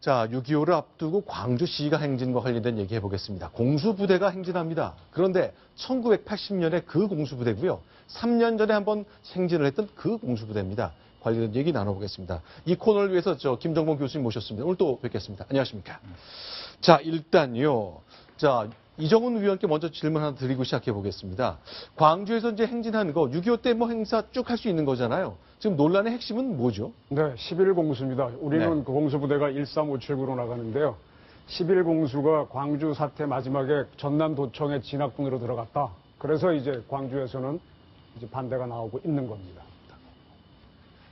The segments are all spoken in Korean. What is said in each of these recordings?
자, 6.25를 앞두고 광주 시가 행진과 관련된 얘기 해보겠습니다. 공수부대가 행진합니다. 그런데 1980년에 그 공수부대고요. 3년 전에 한번 행진을 했던 그 공수부대입니다. 관련된 얘기 나눠보겠습니다. 이 코너를 위해서 김정봉 교수님 모셨습니다. 오늘 또 뵙겠습니다. 안녕하십니까. 자, 일단요. 자, 이정훈 위원께 먼저 질문 하나 드리고 시작해 보겠습니다. 광주에서 이제 행진하는 거 6.25 때 뭐 행사 쭉 할 수 있는 거잖아요. 지금 논란의 핵심은 뭐죠? 네, 11공수입니다. 우리는 그 공수부대가 13579로 나가는데요. 11공수가 광주 사태 마지막에 전남도청의 진학군으로 들어갔다. 그래서 이제 광주에서는 이제 반대가 나오고 있는 겁니다.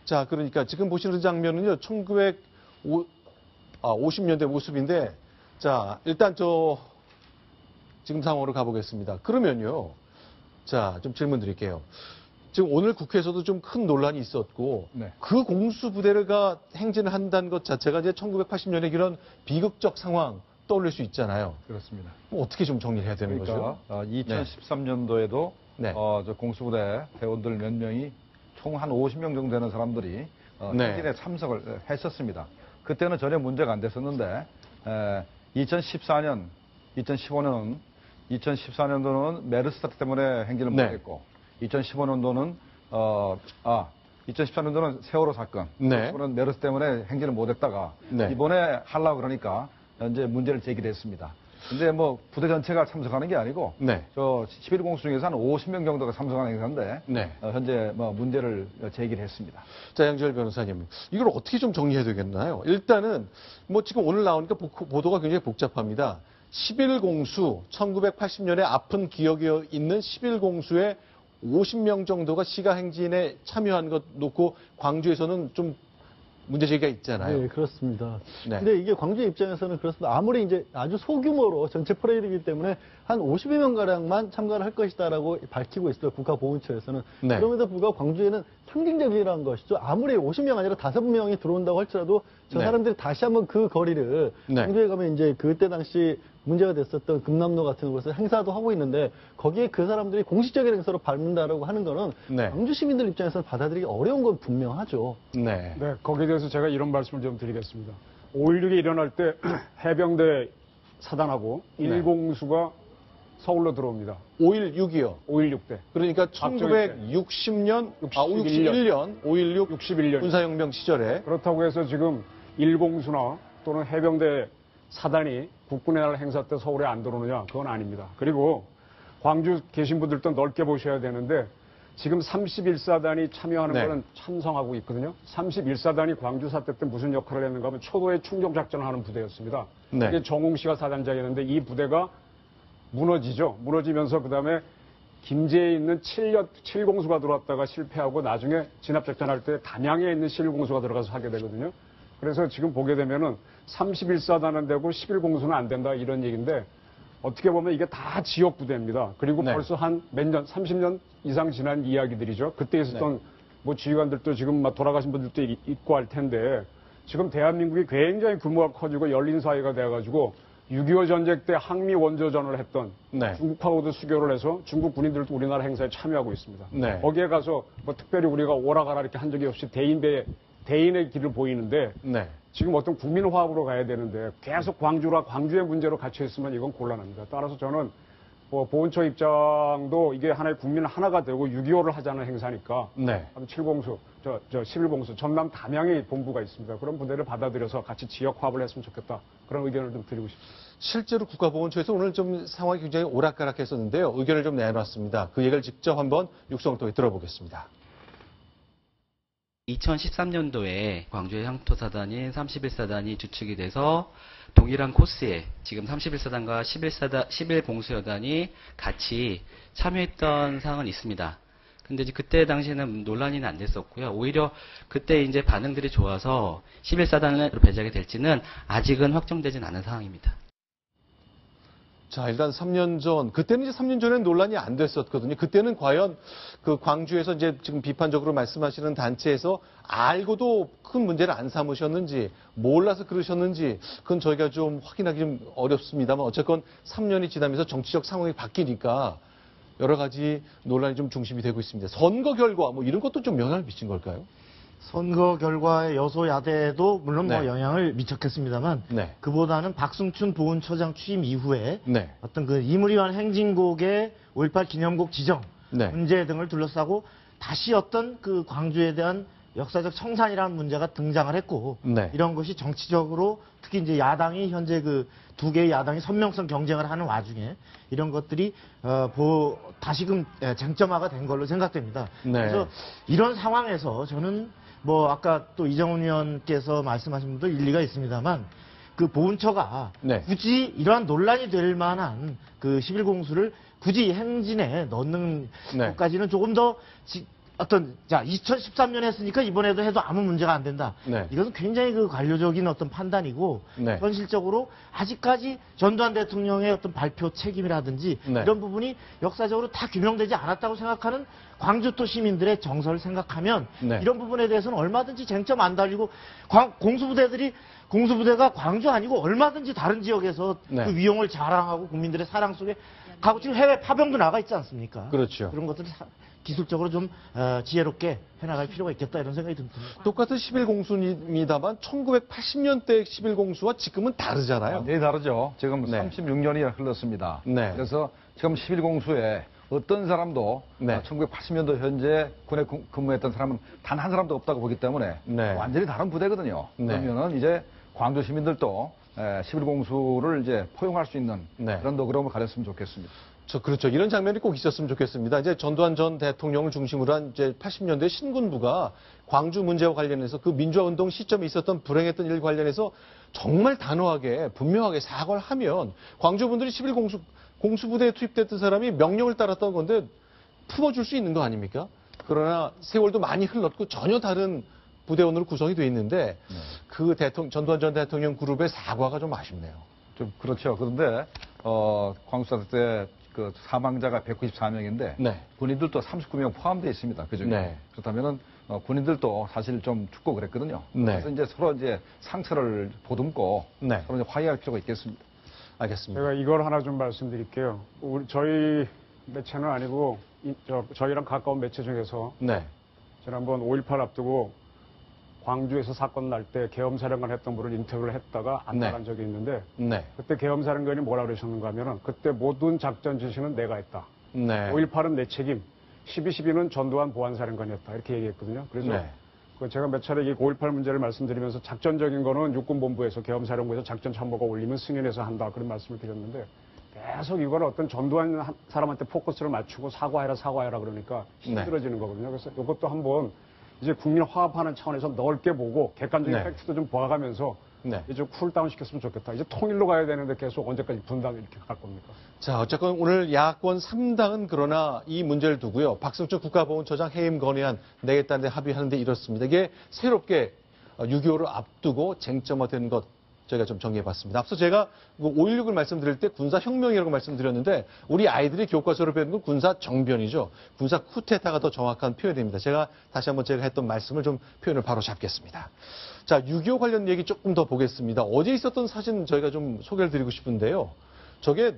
자, 그러니까 지금 보시는 장면은요, 1950년대 모습인데, 자, 일단 지금 상황으로 가보겠습니다. 그러면요, 자, 좀 질문 드릴게요. 지금 오늘 국회에서도 좀 큰 논란이 있었고, 네. 그 공수부대가 행진을 한다는 것 자체가 이제 1980년의 그런 비극적 상황 떠올릴 수 있잖아요. 그렇습니다. 어떻게 좀 정리를 해야 되는 그러니까 거죠? 2013년도에도 네. 저 공수부대 대원들 몇 명이 총 한 50명 정도 되는 사람들이 네. 행진에 참석을 했었습니다. 그때는 전혀 문제가 안 됐었는데 2014년, 2014년도는 메르스 사태 때문에 행진을 네. 못했고 2015년도는 2014년도는 세월호 사건, 네. 2015년 메르스 때문에 행진을 못했다가 네. 이번에 하려고 그러니까 이제 문제를 제기했습니다. 근데 뭐 부대 전체가 참석하는 게 아니고 네. 저 11공수 중에서 한 50명 정도가 참석하는 행사인데 네. 현재 뭐 문제를 제기를 했습니다. 자, 양지열 변호사님, 이걸 어떻게 좀 정리해야 되겠나요? 일단은 뭐 지금 오늘 나오니까 보도가 굉장히 복잡합니다. 11공수, 1980년에 아픈 기억이 있는 11공수에 50명 정도가 시가 행진에 참여한 것 놓고 광주에서는 좀 문제 제기가 있잖아요. 네, 그렇습니다. 네. 근데 이게 광주 입장에서는 그렇습니다. 아무리 이제 아주 소규모로 전체 퍼레이드이기 때문에 한 50여 명 가량만 참가를 할 것이다라고 밝히고 있어요. 국가보훈처에서는. 네. 그럼에도 불구하고 광주에는 상징적이라는 것이죠. 아무리 50명 아니라 5명이 들어온다고 할지라도 저 네. 사람들이 다시 한번 그 거리를 네. 광주에 가면 이제 그때 당시 문제가 됐었던 금남로 같은 곳에서 행사도 하고 있는데 거기에 그 사람들이 공식적인 행사로 밟는다라고 하는 거는 네. 광주 시민들 입장에서는 받아들이기 어려운 건 분명하죠. 네. 네, 거기에 대해서 제가 이런 말씀을 좀 드리겠습니다. 5.16이 일어날 때 해병대 사단하고 네. 1공수가 서울로 들어옵니다. 5.16이요. 5.16 때. 그러니까 박정희 때. 1960년, 61년. 5.16 61년. 군사혁명 시절에. 그렇다고 해서 지금 1공수나 또는 해병대 사단이 국군의 날 행사 때 서울에 안 들어오느냐? 그건 아닙니다. 그리고 광주 계신 분들도 넓게 보셔야 되는데 지금 31사단이 참여하는 네. 거는 찬성하고 있거든요. 31사단이 광주 사태 때 무슨 역할을 했는가 하면 초도의 충정작전을 하는 부대였습니다. 네. 이게 정웅 씨가 사단장이었는데 이 부대가 무너지죠. 무너지면서 그다음에 김제에 있는 7공수가 들어왔다가 실패하고 나중에 진압작전할 때 담양에 있는 11공수가 들어가서 하게 되거든요. 그래서 지금 보게 되면은 31사단은 되고 11공수는 안 된다 이런 얘기인데 어떻게 보면 이게 다 지역 부대입니다. 그리고 네. 벌써 한 몇 년, 30년 이상 지난 이야기들이죠. 그때 있었던 뭐 지휘관들도 지금 막 돌아가신 분들도 있고 할 텐데 지금 대한민국이 굉장히 규모가 커지고 열린 사회가 돼가지고 6.25 전쟁 때 항미 원조전을 했던 네. 중국하고도 수교를 해서 중국 군인들도 우리나라 행사에 참여하고 있습니다. 네. 거기에 가서 뭐 특별히 우리가 오라가라 이렇게 한 적이 없이 대인의 길을 보이는데 네. 지금 어떤 국민화합으로 가야 되는데 계속 광주의 문제로 갇혀 있으면 이건 곤란합니다. 따라서 저는 뭐 보훈처 입장도 이게 하나의 국민 하나가 되고 6.25를 하자는 행사니까 네. 7공수, 11공수, 전남 담양에 본부가 있습니다. 그런 부대를 받아들여서 같이 지역 화합을 했으면 좋겠다. 그런 의견을 좀 드리고 싶습니다. 실제로 국가보훈처에서 오늘 좀 상황이 굉장히 오락가락했었는데요. 의견을 좀 내놨습니다. 그 얘기를 직접 한번 육성통에 들어보겠습니다. 2013년도에 광주의 향토사단인 31사단이 주축이 돼서 동일한 코스에 지금 31사단과 11공수여단이 같이 참여했던 사항은 있습니다. 근데 이제 그때 당시에는 논란이 안 됐었고요. 오히려 그때 이제 반응들이 좋아서 11사단으로 배제하게 될지는 아직은 확정되진 않은 상황입니다. 자, 일단 3년 전, 그때는 이제 3년 전에는 논란이 안 됐었거든요. 그때는 과연 그 광주에서 이제 지금 비판적으로 말씀하시는 단체에서 알고도 큰 문제를 안 삼으셨는지, 몰라서 그러셨는지, 그건 저희가 좀 확인하기 좀 어렵습니다만, 어쨌건 3년이 지나면서 정치적 상황이 바뀌니까 여러 가지 논란이 좀 중심이 되고 있습니다. 선거 결과 뭐 이런 것도 좀 영향을 미친 걸까요? 선거 결과의 여소야대도 물론 네. 뭐 영향을 미쳤겠습니다만 네. 그보다는 박승춘 보훈처장 취임 이후에 네. 어떤 그 이무리완 행진곡의 5.18 기념곡 지정 네. 문제 등을 둘러싸고 다시 어떤 그 광주에 대한 역사적 청산이라는 문제가 등장을 했고 네. 이런 것이 정치적으로 특히 이제 야당이 현재 그 두 개의 야당이 선명성 경쟁을 하는 와중에 이런 것들이 다시금 쟁점화가 된 걸로 생각됩니다. 네. 그래서 이런 상황에서 저는 뭐 아까 또 이정훈 의원께서 말씀하신 분도 일리가 있습니다만 그 보훈처가 네. 굳이 이러한 논란이 될 만한 그 11공수를 굳이 행진에 넣는 네. 것까지는 조금 더 2013년에 했으니까 이번에도 해도 아무 문제가 안 된다. 네. 이것은 굉장히 그 관료적인 어떤 판단이고 네. 현실적으로 아직까지 전두환 대통령의 어떤 발표 책임이라든지 네. 이런 부분이 역사적으로 다 규명되지 않았다고 생각하는 광주토 시민들의 정서를 생각하면 네. 이런 부분에 대해서는 얼마든지 쟁점 안 달리고 공수부대가 광주 아니고 얼마든지 다른 지역에서 네. 그 위용을 자랑하고 국민들의 사랑 속에 가고 지금 해외 파병도 나가 있지 않습니까? 그렇죠. 그런 것들을 기술적으로 좀 지혜롭게 해나갈 필요가 있겠다 이런 생각이 듭니다. 똑같은 11공수입니다만 1980년대 11공수와 지금은 다르잖아요. 완전히 다르죠. 지금 네. 36년이 흘렀습니다. 네. 그래서 지금 11공수에 어떤 사람도 네. 1980년도 현재 군에 근무했던 사람은 단 한 사람도 없다고 보기 때문에 네. 완전히 다른 부대거든요. 네. 그러면은 이제 광주 시민들도 11공수를 이제 포용할 수 있는 네. 그런 너그러움을 가졌으면 좋겠습니다. 그렇죠. 이런 장면이 꼭 있었으면 좋겠습니다. 이제 전두환 전 대통령을 중심으로 한 이제 80년대 신군부가 광주 문제와 관련해서 그 민주화운동 시점에 있었던 불행했던 일 관련해서 정말 단호하게 분명하게 사과를 하면 광주 분들이 11공수부대에 투입됐던 사람이 명령을 따랐던 건데 품어줄 수 있는 거 아닙니까? 그러나 세월도 많이 흘렀고 전혀 다른 부대원으로 구성이 돼 있는데 그 전두환 전 대통령 그룹의 사과가 좀 아쉽네요. 좀 그렇죠. 그런데 광주사태 때 그 사망자가 194명인데 네. 군인들도 39명 포함되어 있습니다. 그중에. 네. 그렇다면은 군인들도 사실 좀 죽고 그랬거든요. 네. 그래서 이제 서로 이제 상처를 보듬고 네. 서로 이제 화해할 필요가 있겠습니다. 알겠습니다. 제가 이걸 하나 좀 말씀드릴게요. 저희 매체는 아니고 저희랑 가까운 매체 중에서 네. 지난번 5.18 앞두고 광주에서 사건 날 때 계엄사령관 했던 분을 인터뷰를 했다가 안 네. 나간 적이 있는데 네. 그때 계엄사령관이 뭐라 그러셨는가 하면은 그때 모든 작전 지시는 내가 했다. 네. 5.18은 내 책임, 12.12는 전두환 보안사령관이었다. 이렇게 얘기했거든요. 그래서 네. 제가 몇 차례 이 5.18 문제를 말씀드리면서 작전적인 거는 육군본부에서 계엄사령부에서 작전 참모가 올리면 승인해서 한다. 그런 말씀을 드렸는데 계속 이걸 어떤 전두환 사람한테 포커스를 맞추고 사과해라 그러니까 힘들어지는 거거든요. 그래서 이것도 한번 이제 국민 화합하는 차원에서 넓게 보고 객관적인 네. 팩트도 좀 봐가면서 네. 이제 쿨다운 시켰으면 좋겠다. 이제 통일로 가야 되는데 계속 언제까지 분단 이렇게 갈 겁니까? 자, 어쨌건 오늘 야권 3당은 그러나 이 문제를 두고요. 박승춘 국가보훈처장 해임 건의안 내겠다는데 합의하는데 이렇습니다. 이게 새롭게 6.25를 앞두고 쟁점화된 것 저희가 좀 정리해봤습니다. 앞서 제가 5.16을 말씀드릴 때 군사혁명이라고 말씀드렸는데 우리 아이들이 교과서로 배우는 건 군사정변이죠. 군사 쿠데타가 더 정확한 표현입니다. 제가 다시 한번 제가 했던 말씀을 좀 표현을 바로 잡겠습니다. 자, 6.25 관련 얘기 조금 더 보겠습니다. 어제 있었던 사진 저희가 좀 소개를 드리고 싶은데요. 저게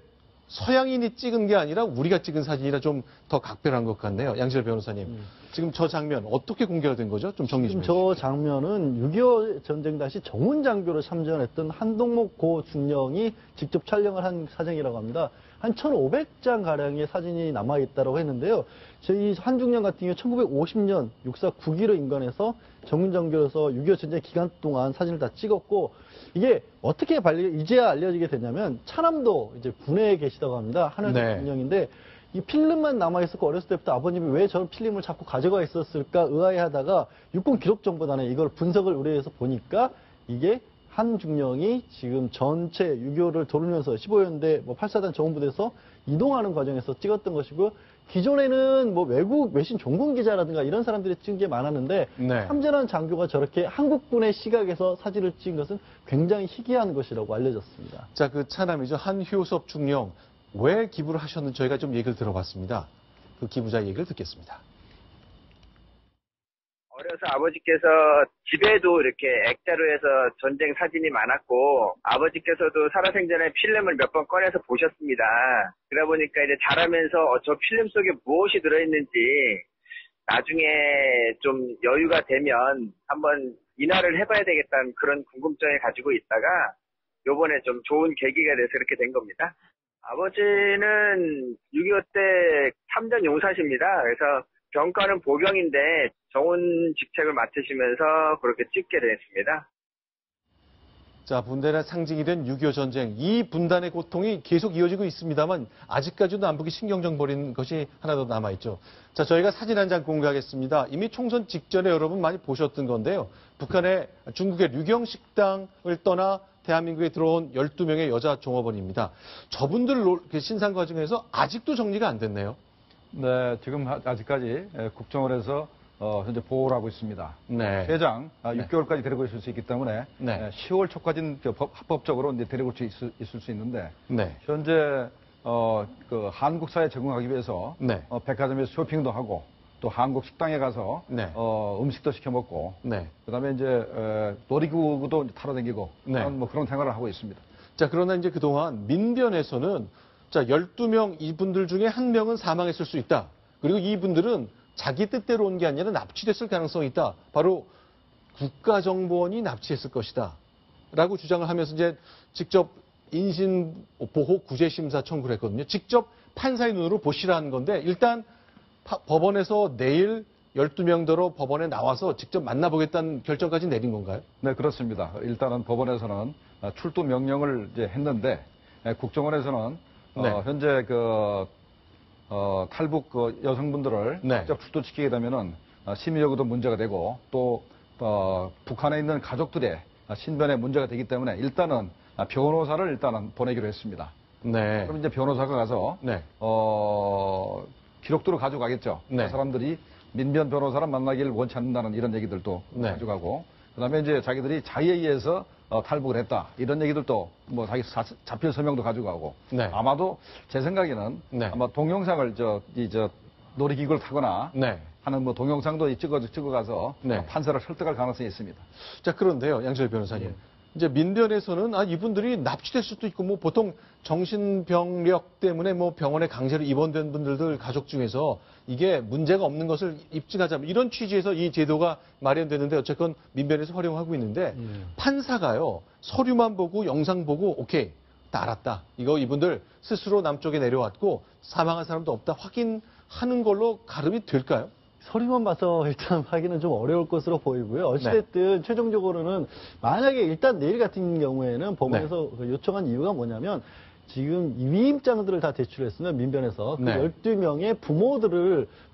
서양인이 찍은 게 아니라 우리가 찍은 사진이라 좀 더 각별한 것 같네요. 양지열 변호사님. 지금 저 장면 어떻게 공개가 된 거죠? 좀 정리 좀 해주세요. 저 장면은 6.25 전쟁 당시 정훈장교로 참전했던 한동목 고 중령이 직접 촬영을 한 사진이라고 합니다. 한 1,500장 가량의 사진이 남아있다고 했는데요. 저희 한중령 같은 경우 1950년 육사 9기로 인근에서 정훈장교로서 6.25 전쟁 기간 동안 사진을 다 찍었고 이게 어떻게 이제야 알려지게 됐냐면 차남도 이제 군에 계시다고 합니다. 하늘색 네. 중령인데 이 필름만 남아있었고 어렸을 때부터 아버님이 왜 저런 필름을 자꾸 가져가 있었을까 의아해하다가 육군 기록정보단에 이걸 분석을 의뢰해서 보니까 이게 한 중령이 지금 전체 6.25를 돌면서 15연대 8사단 정훈부대에서 이동하는 과정에서 찍었던 것이고 기존에는 뭐 외국 외신 종군 기자라든가 이런 사람들이 찍은 게 많았는데 네. 참전한 장교가 저렇게 한국군의 시각에서 사진을 찍은 것은 굉장히 희귀한 것이라고 알려졌습니다. 자, 그 차남이죠. 한효섭 중령. 왜 기부를 하셨는지 저희가 좀 얘기를 들어봤습니다. 그 기부자 얘기를 듣겠습니다. 어려서 아버지께서 집에도 이렇게 액자로 해서 전쟁 사진이 많았고 아버지께서도 살아생전에 필름을 몇 번 꺼내서 보셨습니다. 그러다 보니까 이제 자라면서 저 필름 속에 무엇이 들어있는지 나중에 좀 여유가 되면 한번 인하를 해봐야 되겠다는 그런 궁금증을 가지고 있다가 요번에 좀 좋은 계기가 돼서 이렇게 된 겁니다. 아버지는 6.25 때 3전 용사십니다. 그래서 병과는 보병인데 정훈 직책을 맡으시면서 그렇게 찍게 됐습니다. 자, 분단의 상징이 된 6.25 전쟁. 이 분단의 고통이 계속 이어지고 있습니다만 아직까지도 남북이 신경전 벌인 것이 하나 더 남아있죠. 자, 저희가 사진 한 장 공개하겠습니다. 이미 총선 직전에 여러분 많이 보셨던 건데요. 북한의 중국의 류경 식당을 떠나 대한민국에 들어온 12명의 여자 종업원입니다. 저분들 신상 과정에서 아직도 정리가 안 됐네요. 네, 지금 아직까지 국정원에서 현재 보호를 하고 있습니다. 네. 최장 6개월까지 데리고 있을 수 있기 때문에 네. 10월 초까지는 합법적으로 이제 데리고 있을 수 있는데 네. 현재 그 한국 사회에 적응하기 위해서 네. 백화점에서 쇼핑도 하고 또 한국 식당에 가서 네. 음식도 시켜 먹고 네. 그다음에 이제 놀이기구도 타러 다니고 네. 뭐 그런 생활을 하고 있습니다. 자, 그러나 이제 그동안 민변에서는 자, 12명 이분들 중에 한 명은 사망했을 수 있다. 그리고 이분들은 자기 뜻대로 온 게 아니라 납치됐을 가능성이 있다. 바로 국가정보원이 납치했을 것이다. 라고 주장을 하면서 이제 직접 인신보호 구제심사 청구를 했거든요. 직접 판사의 눈으로 보시라는 건데 일단 법원에서 내일 12명대로 법원에 나와서 직접 만나보겠다는 결정까지 내린 건가요? 네, 그렇습니다. 일단은 법원에서는 출두 명령을 이제 했는데 국정원에서는 네. 현재 탈북 여성분들을 네. 직접 출두시키게 되면은 심의여구도 문제가 되고 또 북한에 있는 가족들의 신변에 문제가 되기 때문에 일단은 변호사를 일단은 보내기로 했습니다. 네. 그럼 이제 변호사가 가서 네. 기록들을 가져가겠죠. 네. 그 사람들이 민변 변호사를 만나기를 원치 않는다는 이런 얘기들도 네. 가져가고 그다음에 이제 자기들이 자의에 의해서 탈북을 했다 이런 얘기들도 뭐 자기 자필 서명도 가져가고 네. 아마도 제 생각에는 네. 아마 동영상을 놀이기구를 타거나 네. 하는 뭐 동영상도 찍어가서 네. 판사를 설득할 가능성이 있습니다. 자, 그런데요, 양철 변호사님. 이제 민변에서는 이분들이 납치될 수도 있고 뭐 보통 정신병력 때문에 뭐 병원에 강제로 입원된 분들들 가족 중에서 이게 문제가 없는 것을 입증하자면 이런 취지에서 이 제도가 마련되는데 어쨌건 민변에서 활용하고 있는데 판사가요 서류만 보고 영상 보고 오케이 다 알았다. 이거 이분들 스스로 남쪽에 내려왔고 사망한 사람도 없다 확인하는 걸로 가름이 될까요? 서류만 봐서 일단 하기는 좀 어려울 것으로 보이고요. 어찌됐든 최종적으로는 만약에 일단 내일 같은 경우에는 법원에서 요청한 이유가 뭐냐면 지금 위임장들을 다 제출했으면 민변에서 그 12명의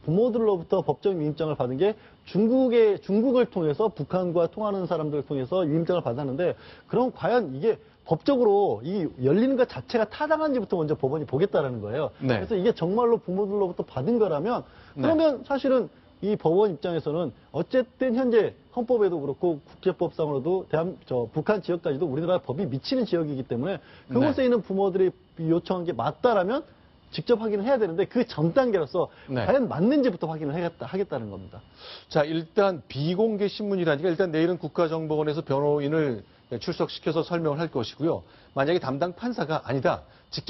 부모들로부터 법정 위임장을 받은 게 중국을 통해서 북한과 통하는 사람들을 통해서 위임장을 받았는데 그럼 과연 이게 법적으로 이 열리는 것 자체가 타당한지부터 먼저 법원이 보겠다라는 거예요. 네. 그래서 이게 정말로 부모들로부터 받은 거라면 그러면 사실은 이 법원 입장에서는 어쨌든 현재 헌법에도 그렇고 국제법상으로도 북한 지역까지도 우리나라 법이 미치는 지역이기 때문에 그곳에 있는 부모들이 요청한 게 맞다라면 직접 확인을 해야 되는데 그 전 단계로서 과연 맞는지부터 확인을 하겠다는 겁니다. 자, 일단 비공개 신문이라니까 일단 내일은 국가정보원에서 변호인을 출석시켜서 설명을 할 것이고요. 만약에 담당 판사가 아니다.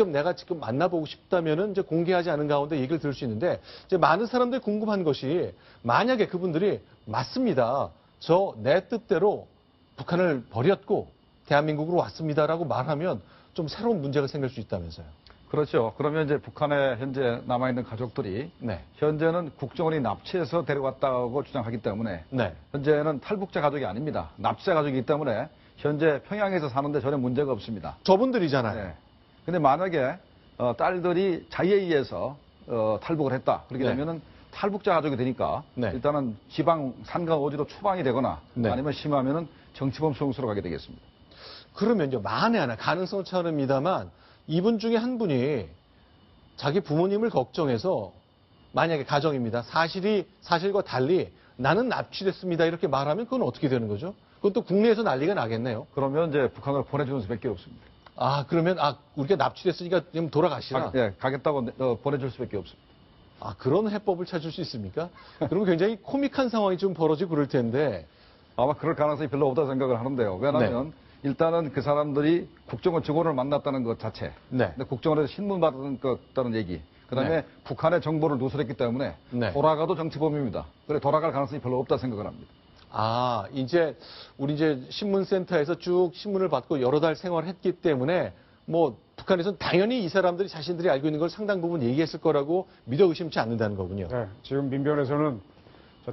내가 직접 만나보고 싶다면은 이제 공개하지 않은 가운데 얘기를 들을 수 있는데 이제 많은 사람들이 궁금한 것이 만약에 그분들이 맞습니다. 내 뜻대로 북한을 버렸고 대한민국으로 왔습니다라고 말하면 좀 새로운 문제가 생길 수 있다면서요. 그렇죠. 그러면 이제 북한에 현재 남아있는 가족들이 현재는 국정원이 납치해서 데려왔다고 주장하기 때문에 현재는 탈북자 가족이 아닙니다. 납치자 가족이기 때문에 현재 평양에서 사는데 전혀 문제가 없습니다. 저분들이잖아요. 근데 만약에 딸들이 자의에 의해서 탈북을 했다. 그렇게 되면은 탈북자 가족이 되니까 일단은 지방 산간 오지로 추방이 되거나 아니면 심하면은 정치범 수용소로 가게 되겠습니다. 그러면요, 만에 하나 가능성은 차원입니다만 이분 중에 한 분이 자기 부모님을 걱정해서 만약에 가정입니다. 사실과 달리 나는 납치됐습니다. 이렇게 말하면 그건 어떻게 되는 거죠? 그것도 국내에서 난리가 나겠네요. 그러면 이제 북한으로 보내주는 수밖에 없습니다. 그러면 우리가 납치됐으니까 지금 돌아가시라. 가겠다고 보내줄 수밖에 없습니다. 그런 해법을 찾을 수 있습니까? 그러면 굉장히 코믹한 상황이 좀 벌어지고 그럴 텐데. 아마 그럴 가능성이 별로 없다고 생각을 하는데요. 왜냐하면 일단은 그 사람들이 국정원 직원을 만났다는 것 자체. 근데 국정원에서 신문 받았다는 얘기. 그다음에 네. 북한의 정보를 누설했기 때문에 네. 돌아가도 정치범입니다. 그래 돌아갈 가능성이 별로 없다 생각을 합니다. 아, 우리 신문센터에서 쭉 신문을 받고 여러 달 생활했기 때문에 뭐 북한에서는 당연히 이 사람들이 자신들이 알고 있는 걸 상당 부분 얘기했을 거라고 믿어 의심치 않는다는 거군요. 네, 지금 민변에서는 저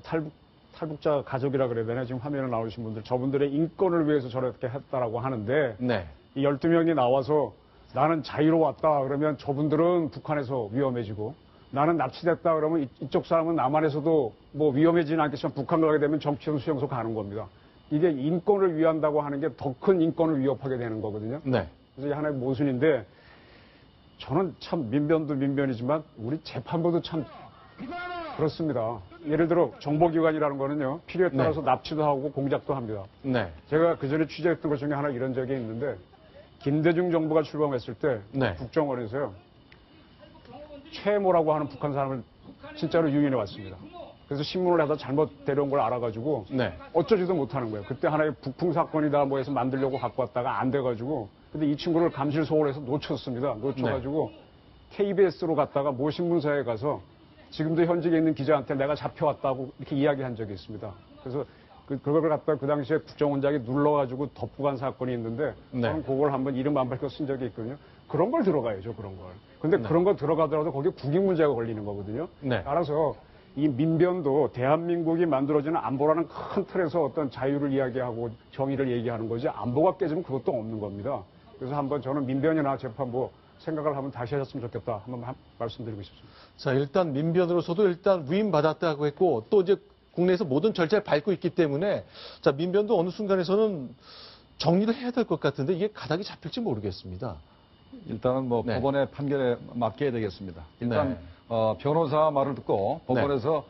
탈북자 가족이라 그래야 되나 지금 화면에 나오신 분들 저분들의 인권을 위해서 저렇게 했다라고 하는데 네. 이 12명이 나와서 나는 자유로웠다 그러면 저분들은 북한에서 위험해지고 나는 납치됐다 그러면 이쪽 사람은 남한에서도 뭐 위험해지는 않겠지만 북한 가게 되면 정치형 수용소 가는 겁니다. 이게 인권을 위한다고 하는 게 더 큰 인권을 위협하게 되는 거거든요. 네. 그래서 이게 하나의 모순인데 저는 참 민변도 민변이지만 우리 재판부도 참 그렇습니다. 예를 들어 정보기관이라는 거는요. 필요에 따라서 납치도 하고 공작도 합니다. 네. 제가 그전에 취재했던 것 중에 하나 이런 적이 있는데 김대중 정부가 출범했을 때 네. 국정원에서요. 최모라고 하는 북한 사람을 진짜로 유인해 왔습니다. 그래서 신문을 하다 잘못 데려온 걸 알아가지고 네. 어쩌지도 못하는 거예요. 그때 하나의 북풍 사건이다 뭐 해서 만들려고 갖고 왔다가 안 돼가지고 근데 이 친구를 감실 소홀해서 놓쳤습니다. 놓쳐가지고 KBS로 갔다가 모 신문사에 가서 지금도 현직에 있는 기자한테 내가 잡혀왔다고 이렇게 이야기한 적이 있습니다. 그래서 그걸 갖다가 그 당시에 국정원장이 눌러가지고 덮고 간 사건이 있는데 저는 그걸 한번 이름 안 밝혀 쓴 적이 있거든요. 그런 걸 들어가야죠, 그런 걸. 근데 그런 거 들어가더라도 거기에 국익 문제가 걸리는 거거든요. 따라서 이 민변도 대한민국이 만들어지는 안보라는 큰 틀에서 어떤 자유를 이야기하고 정의를 얘기하는 거지 안보가 깨지면 그것도 없는 겁니다. 그래서 한번 저는 민변이나 재판부 생각을 한번 다시 하셨으면 좋겠다. 한번 말씀드리고 싶습니다. 자, 일단 민변으로서도 일단 위임받았다고 했고 또 이제 국내에서 모든 절차를 밟고 있기 때문에 자, 민변도 어느 순간에서는 정리를 해야 될 것 같은데 이게 가닥이 잡힐지 모르겠습니다. 일단은 뭐 법원의 판결에 맡겨야 되겠습니다. 일단 네. 변호사 말을 듣고 법원에서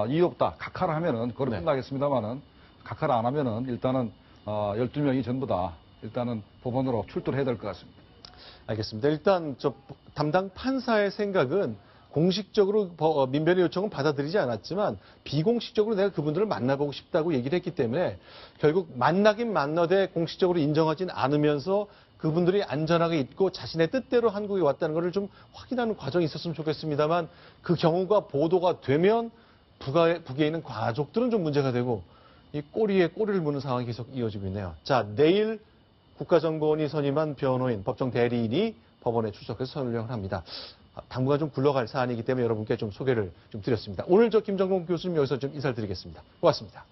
이유 없다, 각하를 하면은 그걸 네. 끝나겠습니다만은 각하를 안 하면은 일단은 12명이 전부 다 일단은 법원으로 출두를 해야 될 것 같습니다. 알겠습니다. 일단 담당 판사의 생각은 공식적으로 민변의 요청은 받아들이지 않았지만 비공식적으로 내가 그분들을 만나보고 싶다고 얘기를 했기 때문에 결국 만나긴 만나되 공식적으로 인정하진 않으면서 그분들이 안전하게 있고 자신의 뜻대로 한국에 왔다는 것을 좀 확인하는 과정이 있었으면 좋겠습니다만 그 경우가 보도가 되면 북에 있는 가족들은 좀 문제가 되고 이 꼬리에 꼬리를 무는 상황이 계속 이어지고 있네요. 자, 내일 국가정보원이 선임한 변호인, 법정 대리인이 법원에 출석해서 설명을 합니다. 당분간 좀 굴러갈 사안이기 때문에 여러분께 좀 소개를 좀 드렸습니다. 오늘 김정공 교수님 여기서 좀 인사를 드리겠습니다. 고맙습니다.